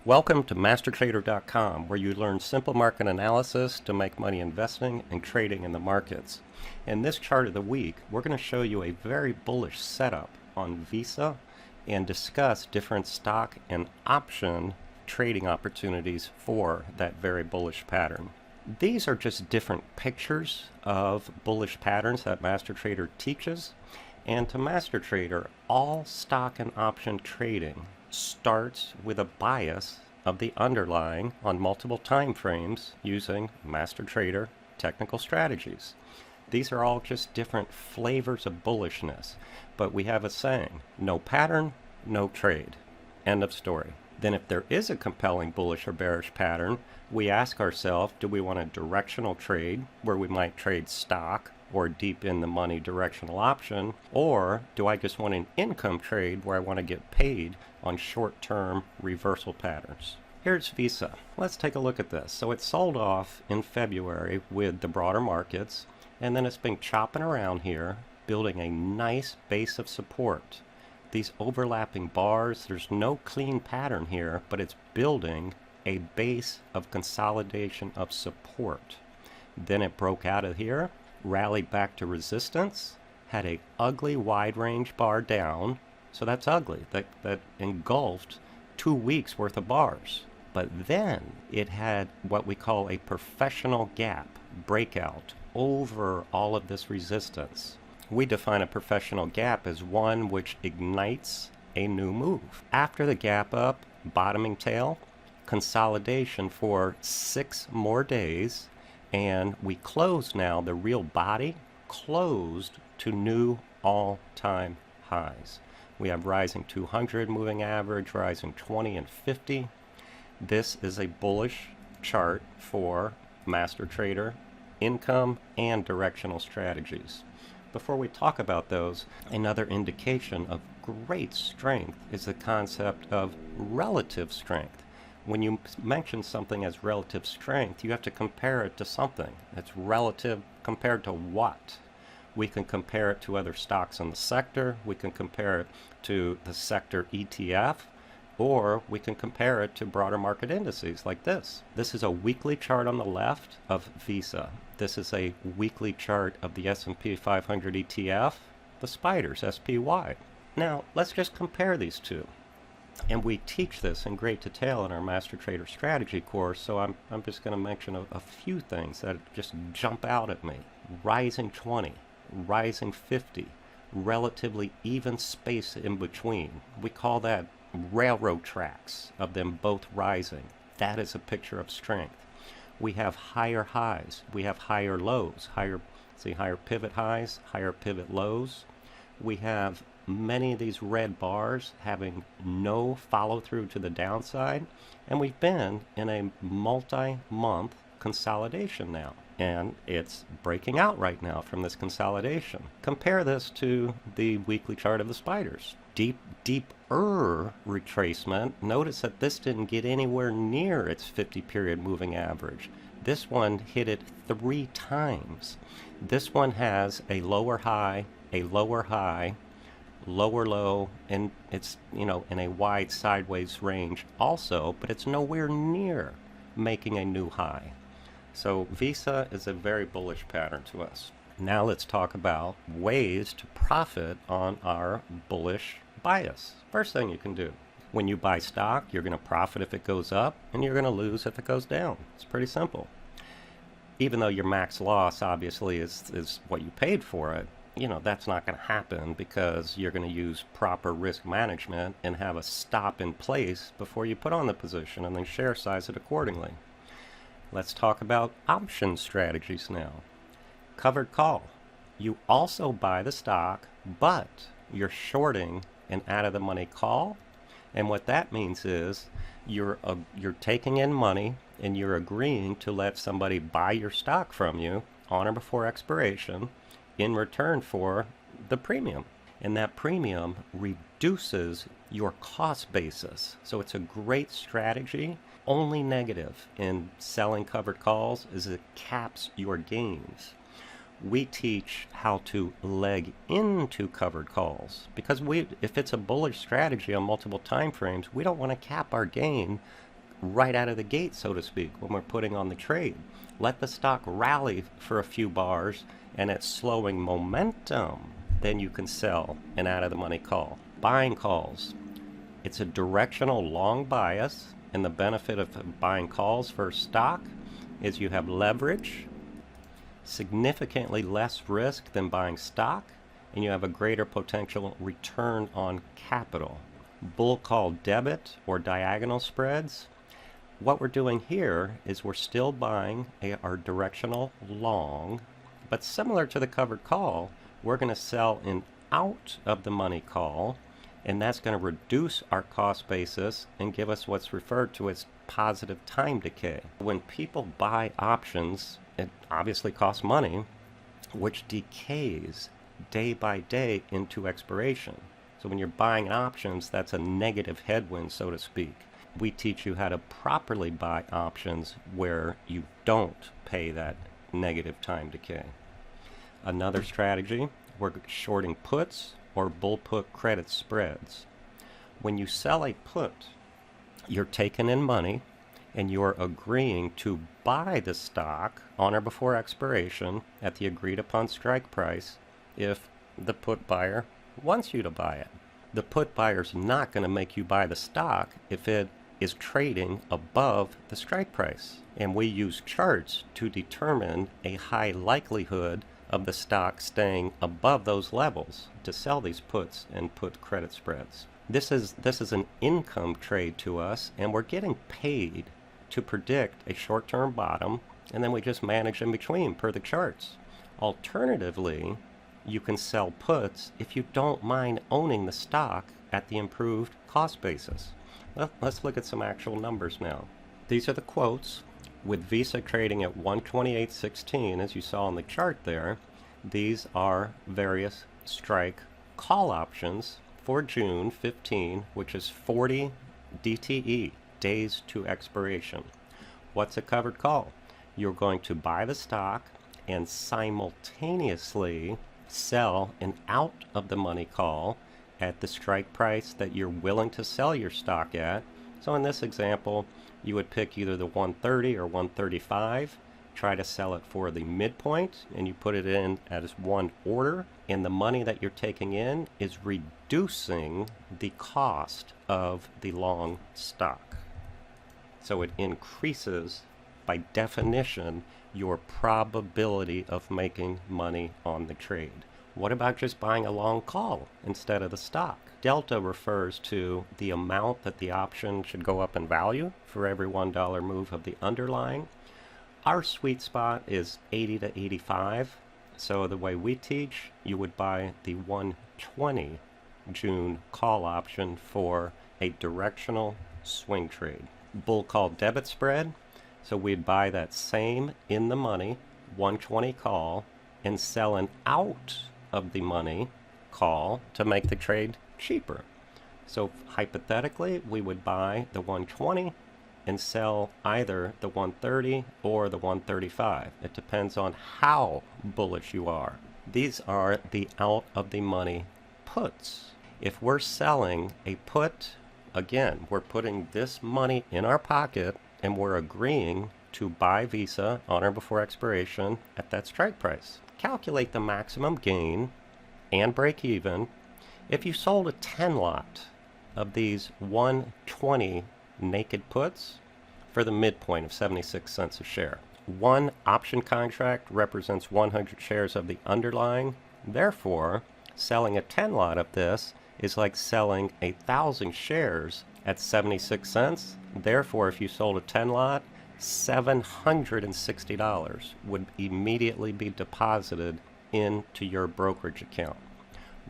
Welcome to MasterTrader.com, where you learn simple market analysis to make money investing and trading in the markets. In this chart of the week, we're going to show you a very bullish setup on Visa and discuss different stock and option trading opportunities for that very bullish pattern. These are just different pictures of bullish patterns that MasterTrader teaches. And to MasterTrader, all stock and option trading starts with a bias of the underlying on multiple time frames using MasterTrader technical strategies. These are all just different flavors of bullishness, but we have a saying, no pattern, no trade. End of story. Then if there is a compelling bullish or bearish pattern, we ask ourselves, do we want a directional trade where we might trade stock or deep in the money directional option, or do I just want an income trade where I want to get paid on short-term reversal patterns? Here's Visa. Let's take a look at this. So it sold off in February with the broader markets, and then it's been chopping around here, building a nice base of support. These overlapping bars, there's no clean pattern here, but it's building a base of consolidation of support. Then it broke out of here, rallied back to resistance, had a ugly wide range bar down. So that's ugly. That engulfed 2 weeks worth of bars. But then it had what we call a professional gap breakout over all of this resistance. We define a professional gap as one which ignites a new move. After the gap up, bottoming tail, consolidation for 6 more days, and we closed now, the real body closed to new all-time highs. We have rising 200 moving average, rising 20 and 50. This is a bullish chart for MasterTrader income and directional strategies. Before we talk about those, another indication of great strength is the concept of relative strength. When you mention something as relative strength, you have to compare it to something. It's relative compared to what? We can compare it to other stocks in the sector, we can compare it to the sector ETF, or we can compare it to broader market indices like this. This is a weekly chart on the left of Visa. This is a weekly chart of the S&P 500 ETF, the spiders, SPY. Now, let's just compare these two. And we teach this in great detail in our MasterTrader strategy course, so I'm just going to mention a few things that just jump out at me. Rising 20, rising 50, relatively even space in between. We call that railroad tracks of them both rising. That is a picture of strength. We have higher highs, we have higher lows, higher pivot highs, higher pivot lows. We have many of these red bars having no follow through to the downside, and we've been in a multi-month consolidation now, and it's breaking out right now from this consolidation. Compare this to the weekly chart of the spiders. Deeper retracement. Notice that this didn't get anywhere near its 50-period moving average. This one hit it 3 times. This one has a lower high, lower low, and it's, in a wide sideways range also, but it's nowhere near making a new high. So Visa is a very bullish pattern to us. Now let's talk about ways to profit on our bullish bias. First thing you can do, when you buy stock, you're going to profit if it goes up, and you're going to lose if it goes down. It's pretty simple. Even though your max loss obviously is what you paid for it, that's not going to happen because you're going to use proper risk management and have a stop in place before you put on the position and then share size it accordingly. Let's talk about option strategies now. Covered call. You also buy the stock, but you're shorting an out-of-the-money call. And what that means is you're taking in money and you're agreeing to let somebody buy your stock from you on or before expiration in return for the premium. And that premium reduces your cost basis. So it's a great strategy. Only negative in selling covered calls is it caps your gains. We teach how to leg into covered calls because if it's a bullish strategy on multiple time frames, we don't want to cap our gain right out of the gate, so to speak, when we're putting on the trade. Let the stock rally for a few bars and it's slowing momentum, then you can sell an out of the money call. Buying calls. It's a directional long bias, and the benefit of buying calls for stock is you have leverage, significantly less risk than buying stock, and you have a greater potential return on capital. Bull call debit or diagonal spreads. What we're doing here is we're still buying our directional long, but similar to the covered call, we're going to sell an out of the money call, and that's going to reduce our cost basis and give us what's referred to as positive time decay. When people buy options, it obviously costs money, which decays day by day into expiration. So when you're buying options, that's a negative headwind, so to speak. We teach you how to properly buy options where you don't pay that negative time decay. Another strategy, we're shorting puts or bull put credit spreads. When you sell a put, you're taking in money and you're agreeing to buy the stock on or before expiration at the agreed upon strike price if the put buyer wants you to buy it. The put buyer's not going to make you buy the stock if it is trading above the strike price. And we use charts to determine a high likelihood of the stock staying above those levels to sell these puts and put credit spreads. This is an income trade to us, and we're getting paid to predict a short-term bottom, and then we just manage in between per the charts. Alternatively, you can sell puts if you don't mind owning the stock at the improved cost basis. Well, let's look at some actual numbers now. These are the quotes. With Visa trading at 128.16, as you saw on the chart there, these are various strike call options for June 15, which is 40 DTE, days to expiration. What's a covered call? You're going to buy the stock and simultaneously sell an out of the money call at the strike price that you're willing to sell your stock at. So in this example, you would pick either the 130 or 135, try to sell it for the midpoint, and you put it in as one order, and the money that you're taking in is reducing the cost of the long stock. So it increases, by definition, your probability of making money on the trade. What about just buying a long call instead of the stock? Delta refers to the amount that the option should go up in value for every $1 move of the underlying. Our sweet spot is 80 to 85. So the way we teach, you would buy the 120 June call option for a directional swing trade. Bull call debit spread. So we'd buy that same in the money 120 call and sell an out of the money call to make the trade cheaper. So hypothetically, we would buy the 120 and sell either the 130 or the 135. It depends on how bullish you are. These are the out of the money puts. If we're selling a put, again, we're putting this money in our pocket and we're agreeing to buy Visa on or before expiration at that strike price. Calculate the maximum gain and break even if you sold a 10 lot of these 120 naked puts for the midpoint of 76 cents a share. One option contract represents 100 shares of the underlying. Therefore, selling a 10 lot of this is like selling 1,000 shares at 76 cents. Therefore, if you sold a 10 lot, $760 would immediately be deposited into your brokerage account.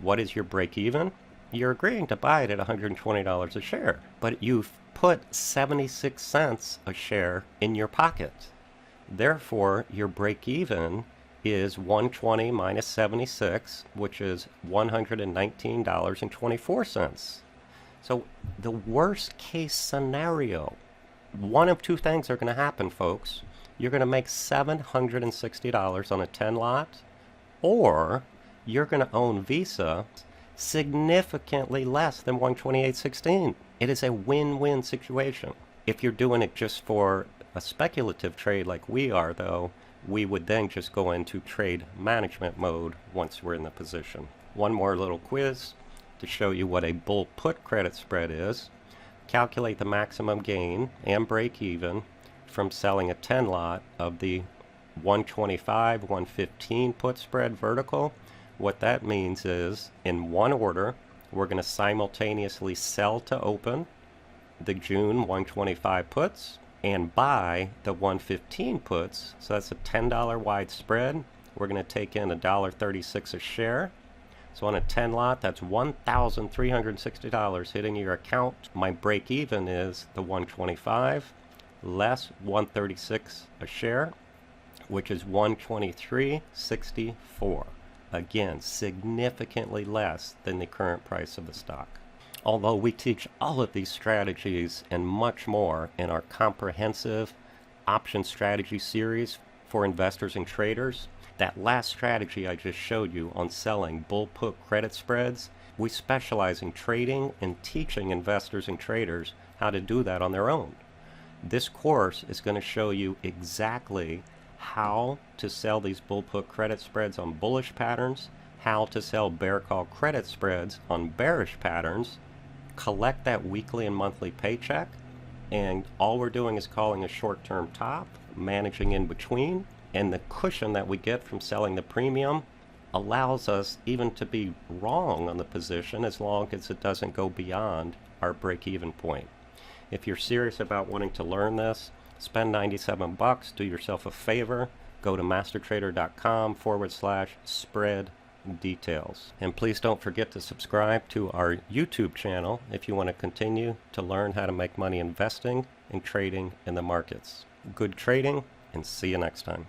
What is your break even? You're agreeing to buy it at $120 a share, but you've put 76 cents a share in your pocket. Therefore, your break even is 120 minus 76, which is $119.24. So the worst case scenario, one of two things are going to happen, folks. You're going to make $760 on a 10 lot, or you're going to own Visa significantly less than 128.16. It is a win-win situation. If you're doing it just for a speculative trade like we are, though, we would then just go into trade management mode once we're in the position. One more little quiz to show you what a bull put credit spread is. Calculate the maximum gain and break even from selling a 10 lot of the 125, 115 put spread vertical. What that means is, in one order, we're going to simultaneously sell to open the June 125 puts and buy the 115 puts. So that's a $10 wide spread. We're going to take in $1.36 a share. So on a 10 lot, that's $1,360 hitting your account. My break even is the 125 less 136 a share, which is 123.64. Again, significantly less than the current price of the stock. Although we teach all of these strategies and much more in our comprehensive option strategy series for investors and traders, that last strategy I just showed you on selling bull put credit spreads, we specialize in trading and teaching investors and traders how to do that on their own. This course is going to show you exactly how to sell these bull put credit spreads on bullish patterns, how to sell bear call credit spreads on bearish patterns, collect that weekly and monthly paycheck, and all we're doing is calling a short-term top, managing in between, and the cushion that we get from selling the premium allows us even to be wrong on the position as long as it doesn't go beyond our break-even point. If you're serious about wanting to learn this, spend 97 bucks, do yourself a favor, go to mastertrader.com/spread details. And please don't forget to subscribe to our YouTube channel if you want to continue to learn how to make money investing and trading in the markets. Good trading, and see you next time.